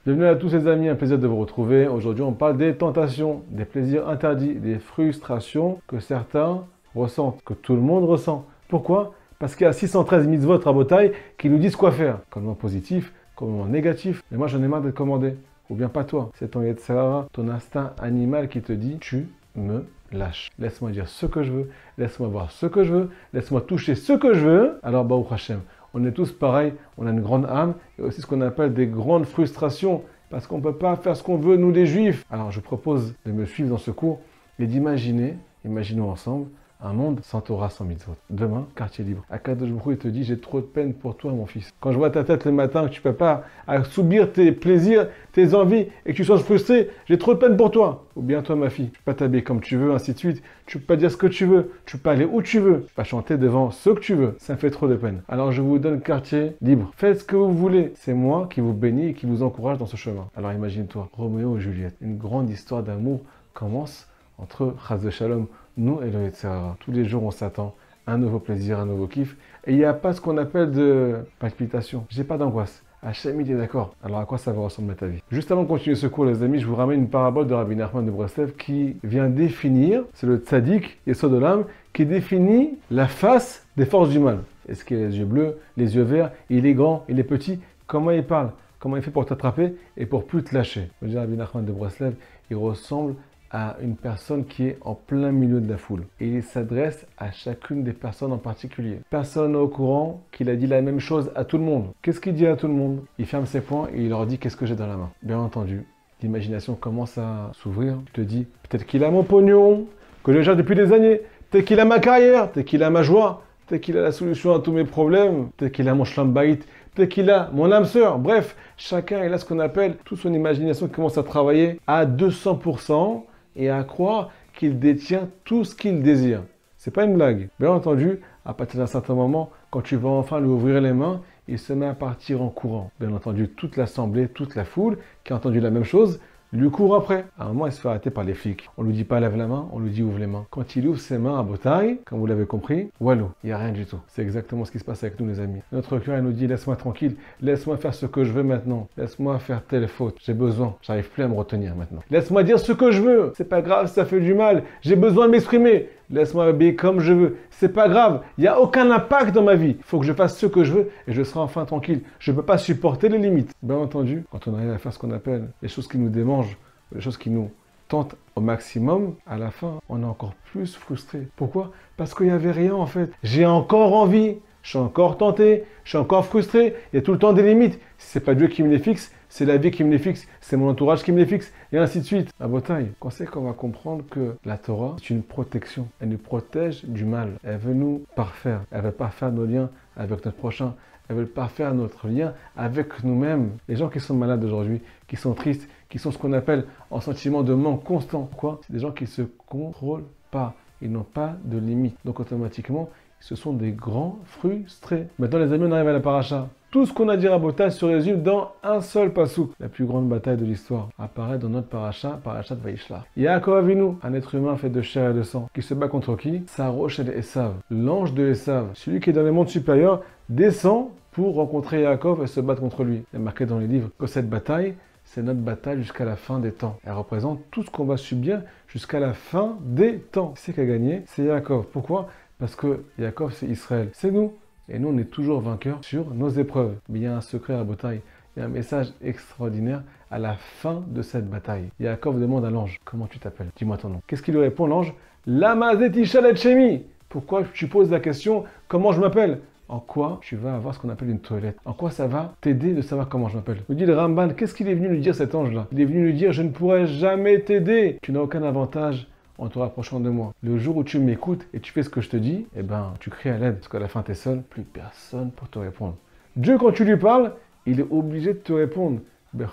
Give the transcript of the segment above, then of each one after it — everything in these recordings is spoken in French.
Bienvenue à tous les amis, un plaisir de vous retrouver. Aujourd'hui, on parle des tentations, des plaisirs interdits, des frustrations que certains ressentent, que tout le monde ressent. Pourquoi? Parce qu'il y a 613 mitzvot rabotai qui nous disent quoi faire, comme en positif, comme en négatif. Mais moi, j'en ai marre d'être commandé. Ou bien pas toi. C'est ton Yetzirah, ton instinct animal qui te dit tu me lâches. Laisse-moi dire ce que je veux, laisse-moi voir ce que je veux, laisse-moi toucher ce que je veux. Alors, Baruch Hashem. On est tous pareils, on a une grande âme et aussi ce qu'on appelle des grandes frustrations parce qu'on ne peut pas faire ce qu'on veut, nous les juifs. Alors je propose de me suivre dans ce cours et d'imaginer, imaginons ensemble, un monde sans Torah, sans mitzvot. Demain, quartier libre. Akadosh Baruch Hu, il te dit, j'ai trop de peine pour toi, mon fils. Quand je vois ta tête le matin, que tu ne peux pas subir tes plaisirs, tes envies, et que tu sois frustré, j'ai trop de peine pour toi. Ou bien toi, ma fille, tu ne peux pas t'habiller comme tu veux, ainsi de suite. Tu ne peux pas dire ce que tu veux. Tu ne peux pas aller où tu veux. Tu ne peux pas chanter devant ceux que tu veux. Ça me fait trop de peine. Alors je vous donne quartier libre. Faites ce que vous voulez. C'est moi qui vous bénis et qui vous encourage dans ce chemin. Alors imagine-toi, Roméo et Juliette. Une grande histoire d'amour commence entre Chas de Shalom, nous et le Yetzirah. Tous les jours, on s'attend à un nouveau plaisir, un nouveau kiff. Et il n'y a pas ce qu'on appelle de palpitation. J'ai pas d'angoisse. Hachem, il est d'accord. Alors à quoi ça va ressembler ta vie? Juste avant de continuer ce cours, les amis, je vous ramène une parabole de Rabbi Nachman de Breslev qui vient définir, c'est le tzaddik, Yesod Olam, qui définit la face des forces du mal. Est-ce qu'il a les yeux bleus, les yeux verts, il est grand, il est petit? Comment il parle? Comment il fait pour t'attraper et pour plus te lâcher? Je veux dire, Rabbi Nachman de Breslev, il ressemble à une personne qui est en plein milieu de la foule. Et il s'adresse à chacune des personnes en particulier. Personne n'est au courant qu'il a dit la même chose à tout le monde. Qu'est-ce qu'il dit à tout le monde? Il ferme ses poings et il leur dit qu'est-ce que j'ai dans la main. Bien entendu, l'imagination commence à s'ouvrir. Tu te dis, peut-être qu'il a mon pognon, que je gère depuis des années. Peut-être qu'il a ma carrière, peut-être qu'il a ma joie, peut-être qu'il a la solution à tous mes problèmes, peut-être qu'il a mon shlambaït, peut-être qu'il a mon âme sœur. Bref, chacun il a ce qu'on appelle, toute son imagination qui commence à travailler à 200%. Et à croire qu'il détient tout ce qu'il désire. C'est pas une blague. Bien entendu, à partir d'un certain moment, quand tu vas enfin lui ouvrir les mains, il se met à partir en courant. Bien entendu, toute l'assemblée, toute la foule qui a entendu la même chose, lui court après. À un moment, il se fait arrêter par les flics. On lui dit pas lève la main, on lui dit ouvre les mains. Quand il ouvre ses mains à Botaï, comme vous l'avez compris, walou, il n'y a rien du tout. C'est exactement ce qui se passe avec nous les amis. Notre cœur, il nous dit laisse-moi tranquille, laisse-moi faire ce que je veux maintenant, laisse-moi faire telle faute, j'ai besoin, j'arrive plus à me retenir maintenant. Laisse-moi dire ce que je veux, c'est pas grave, ça fait du mal, j'ai besoin de m'exprimer. Laisse-moi habiller comme je veux. C'est pas grave. Il n'y a aucun impact dans ma vie. Il faut que je fasse ce que je veux et je serai enfin tranquille. Je ne peux pas supporter les limites. Bien entendu, quand on arrive à faire ce qu'on appelle les choses qui nous démangent, les choses qui nous tentent au maximum, à la fin, on est encore plus frustré. Pourquoi? Parce qu'il n'y avait rien en fait. J'ai encore envie. Je suis encore tenté. Je suis encore frustré. Il y a tout le temps des limites. Si ce n'est pas Dieu qui me les fixe, c'est la vie qui me les fixe, c'est mon entourage qui me les fixe, et ainsi de suite. À Botaï, quand c'est qu'on va comprendre que la Torah, c'est une protection. Elle nous protège du mal. Elle veut nous parfaire. Elle veut parfaire nos liens avec notre prochain. Elle veut parfaire notre lien avec nous-mêmes. Les gens qui sont malades aujourd'hui, qui sont tristes, qui sont ce qu'on appelle en sentiment de manque constant. Quoi? C'est des gens qui ne se contrôlent pas. Ils n'ont pas de limite. Donc automatiquement, ce sont des grands frustrés. Maintenant les amis, on arrive à la paracha. Tout ce qu'on a dit à Botaï se résume dans un seul passouk. La plus grande bataille de l'histoire apparaît dans notre paracha, paracha de Vaïshla. Yaakov Avinu, un être humain fait de chair et de sang, qui se bat contre qui? Sarosh et Esav. L'ange de Esav, celui qui est dans les mondes supérieurs, descend pour rencontrer Yaakov et se battre contre lui. Il est marqué dans les livres que cette bataille, c'est notre bataille jusqu'à la fin des temps. Elle représente tout ce qu'on va subir jusqu'à la fin des temps. Qui c'est qui a gagné? C'est Yaakov. Pourquoi? Parce que Yaakov, c'est Israël. C'est nous. Et nous, on est toujours vainqueurs sur nos épreuves. Mais il y a un secret à Botaï. Il y a un message extraordinaire à la fin de cette bataille. Yaakov demande à l'ange, comment tu t'appelles? Dis-moi ton nom. Qu'est-ce qu'il lui répond, l'ange? Lama zetisha letchemi. Pourquoi tu poses la question, comment je m'appelle? En quoi tu vas avoir ce qu'on appelle une toilette? En quoi ça va t'aider de savoir comment je m'appelle? Me dit le Ramban, qu'est-ce qu'il est venu lui dire cet ange-là? Il est venu lui dire, je ne pourrai jamais t'aider. Tu n'as aucun avantage en te rapprochant de moi. Le jour où tu m'écoutes et tu fais ce que je te dis, eh ben, tu cries à l'aide. Parce qu'à la fin, tu es seul, plus personne pour te répondre. Dieu, quand tu lui parles, il est obligé de te répondre. Mais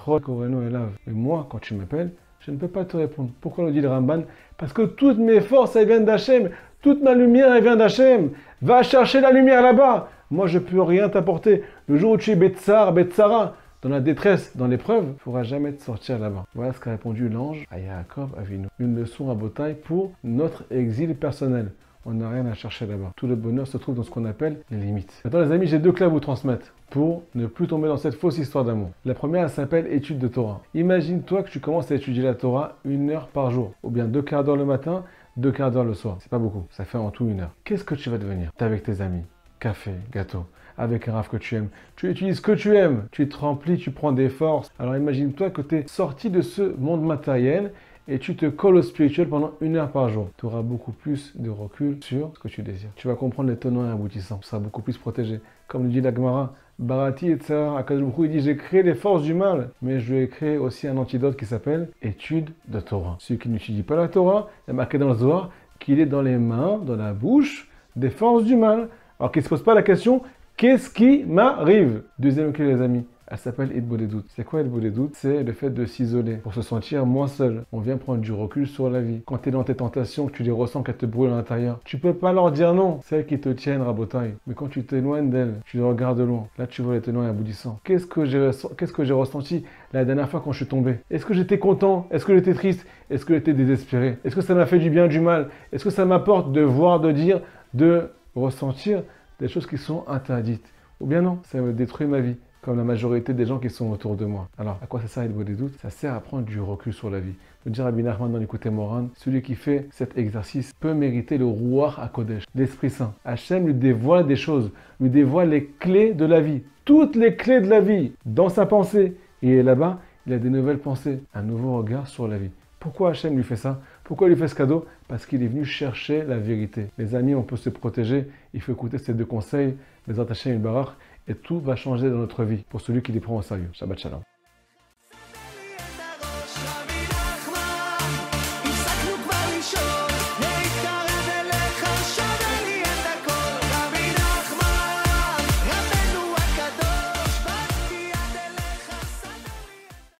moi, quand tu m'appelles, je ne peux pas te répondre. Pourquoi nous dit le Ramban? Parce que toutes mes forces, elles viennent d'Hachem. Toute ma lumière, elle vient d'Hachem. Va chercher la lumière là-bas. Moi, je ne peux rien t'apporter. Le jour où tu es Betsar, Betsara, dans la détresse, dans l'épreuve, il ne pourra jamais te sortir là-bas. Voilà ce qu'a répondu l'ange à Yaakov Avinu. Une leçon à Botaï pour notre exil personnel. On n'a rien à chercher là-bas. Tout le bonheur se trouve dans ce qu'on appelle les limites. Maintenant les amis, j'ai 2 clés à vous transmettre pour ne plus tomber dans cette fausse histoire d'amour. La première, elle s'appelle étude de Torah. Imagine-toi que tu commences à étudier la Torah 1 heure par jour, ou bien 2 quarts d'heure le matin, 2 quarts d'heure le soir. C'est pas beaucoup, ça fait en tout 1 heure. Qu'est-ce que tu vas devenir? T'es avec tes amis, café, gâteau, avec un raf que tu aimes. Tu utilises ce que tu aimes, tu te remplis, tu prends des forces. Alors imagine-toi que tu es sorti de ce monde matériel et tu te colles au spirituel pendant 1 heure par jour. Tu auras beaucoup plus de recul sur ce que tu désires. Tu vas comprendre les tenants et aboutissants. Tu seras beaucoup plus protégé. Comme le dit la Gemara, Barati et Tzara, Akadosh Baruch Hu, il dit j'ai créé les forces du mal, mais je vais créer aussi un antidote qui s'appelle étude de Torah. Celui qui n'étudie pas la Torah, il y a marqué dans le Zohar qu'il est dans les mains, dans la bouche des forces du mal. Alors qu'il ne se pose pas la question, qu'est-ce qui m'arrive? Deuxième clé les amis. Elle s'appelle Hitbodedut des doutes. C'est quoi Hitbodedut des doutes? C'est le fait de s'isoler pour se sentir moins seul. On vient prendre du recul sur la vie. Quand tu es dans tes tentations, que tu les ressens, qu'elles te brûlent à l'intérieur, tu peux pas leur dire non. C'est elles qui te tiennent, rabotaille. Mais quand tu t'éloignes d'elles, tu les regardes de loin. Là, tu vois les tenants et aboutissants. Qu'est-ce que j'ai ressenti la dernière fois quand je suis tombé? Est-ce que j'étais content? Est-ce que j'étais triste? Est-ce que j'étais désespéré? Est-ce que ça m'a fait du bien, du mal? Est-ce que ça m'apporte de voir, de dire, de ressentir des choses qui sont interdites? Ou bien non, ça me détruit ma vie, comme la majorité des gens qui sont autour de moi. Alors, à quoi ça sert Hitbodedut des doutes? Ça sert à prendre du recul sur la vie. Le dire Rabbi Nachman dans l'Écoute Moran, celui qui fait cet exercice peut mériter le Ruach HaKodesh, l'Esprit Saint. Hachem lui dévoile des choses, lui dévoile les clés de la vie, toutes les clés de la vie, dans sa pensée. Et là-bas, il a des nouvelles pensées, un nouveau regard sur la vie. Pourquoi Hachem lui fait ça? Pourquoi il lui fait ce cadeau? Parce qu'il est venu chercher la vérité. Les amis, on peut se protéger. Il faut écouter ces 2 conseils, les Hachem Barach, et tout va changer dans notre vie pour celui qui les prend au sérieux. Shabbat Shalom.